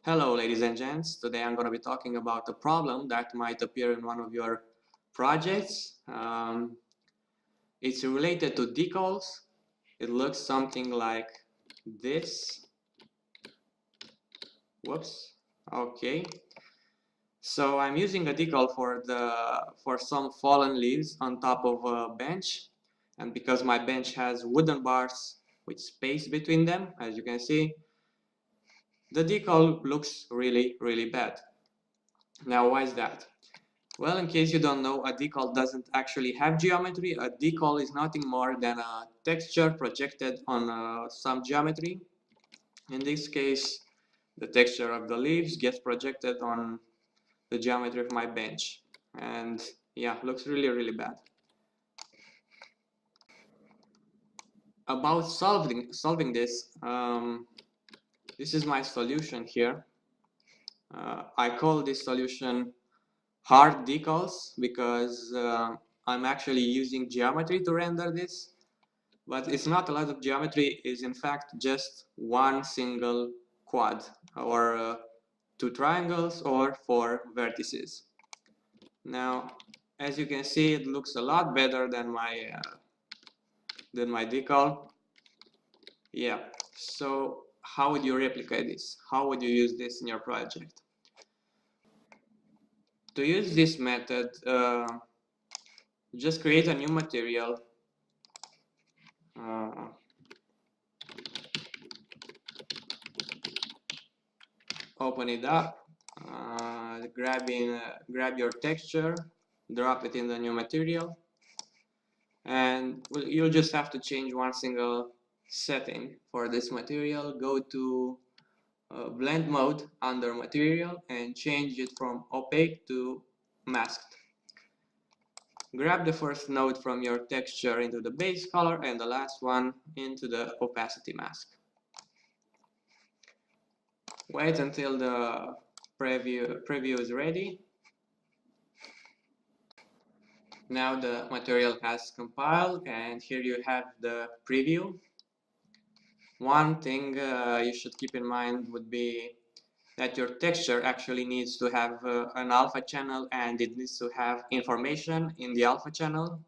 Hello ladies and gents, today I'm going to be talking about a problem that might appear in one of your projects. It's related to decals. It looks something like this. Whoops. Okay. So I'm using a decal for some fallen leaves on top of a bench, and because my bench has wooden bars with space between them, as you can see, the decal looks really bad. Now why is that? Well, in case you don't know, a decal doesn't actually have geometry. A decal is nothing more than a texture projected on some geometry. In this case, the texture of the leaves gets projected on the geometry of my bench. And yeah, looks really bad. About solving this, this is my solution here. I call this solution hard decals because I'm actually using geometry to render this, but it's not a lot of geometry. It's in fact just one single quad, or two triangles, or four vertices. Now, as you can see, it looks a lot better than my decal. Yeah, so how would you replicate this? How would you use this in your project? To use this method, just create a new material. Open it up, grab your texture, drop it in the new material, and you'll just have to change one single setting for this material. Go to blend mode under material and change it from opaque to masked. Grab the first node from your texture into the base color and the last one into the opacity mask. Wait until the preview is ready. Now the material has compiled, and here you have the preview. One thing you should keep in mind would be that your texture actually needs to have an alpha channel, and it needs to have information in the alpha channel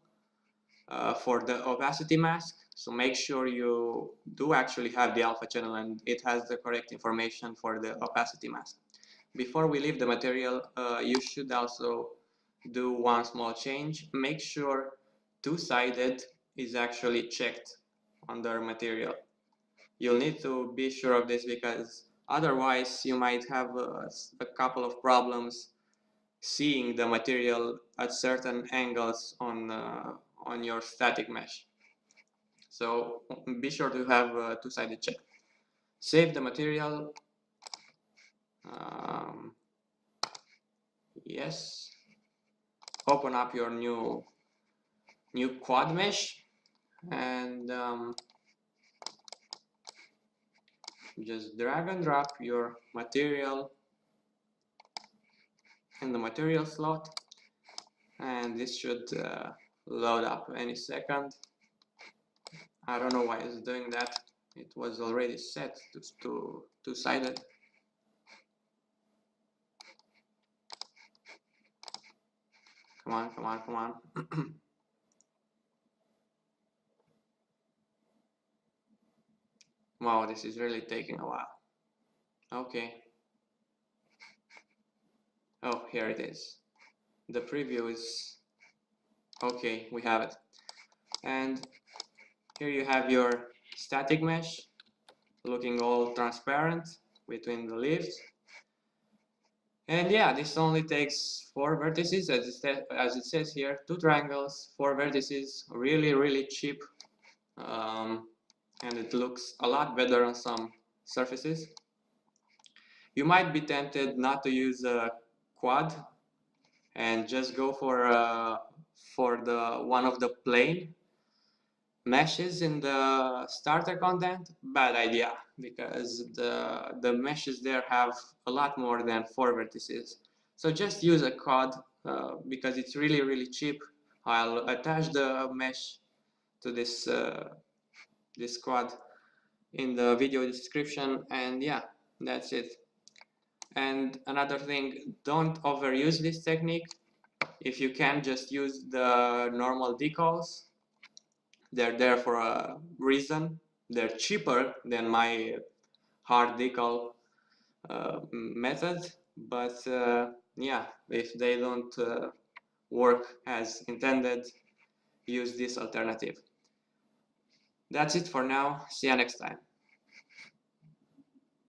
for the opacity mask. So make sure you do actually have the alpha channel and it has the correct information for the opacity mask. Before we leave the material, you should also do one small change. Make sure two-sided is actually checked under material. You'll need to be sure of this because otherwise you might have a couple of problems seeing the material at certain angles on your static mesh. So be sure to have a two-sided check. Save the material. Yes. Open up your new quad mesh and just drag and drop your material in the material slot, and this should load up any second. I don't know why it's doing that. It was already set to two-sided. Come on. Wow, this is really taking a while. Okay. Oh, here it is. The preview is okay. We have it. And here you have your static mesh looking all transparent between the leaves. And yeah, this only takes 4 vertices, as it says here, 2 triangles, 4 vertices, really cheap. And it looks a lot better on some surfaces. You might be tempted not to use a quad and just go for the one of the plane meshes in the starter content. Bad idea, because the meshes there have a lot more than 4 vertices. So just use a quad because it's really cheap. I'll attach the mesh to this this quad in the video description, and yeah, that's it. And another thing, don't overuse this technique. If you can, just use the normal decals. They're there for a reason. They're cheaper than my hard decal method, but yeah, if they don't work as intended, use this alternative. That's it for now. See you next time.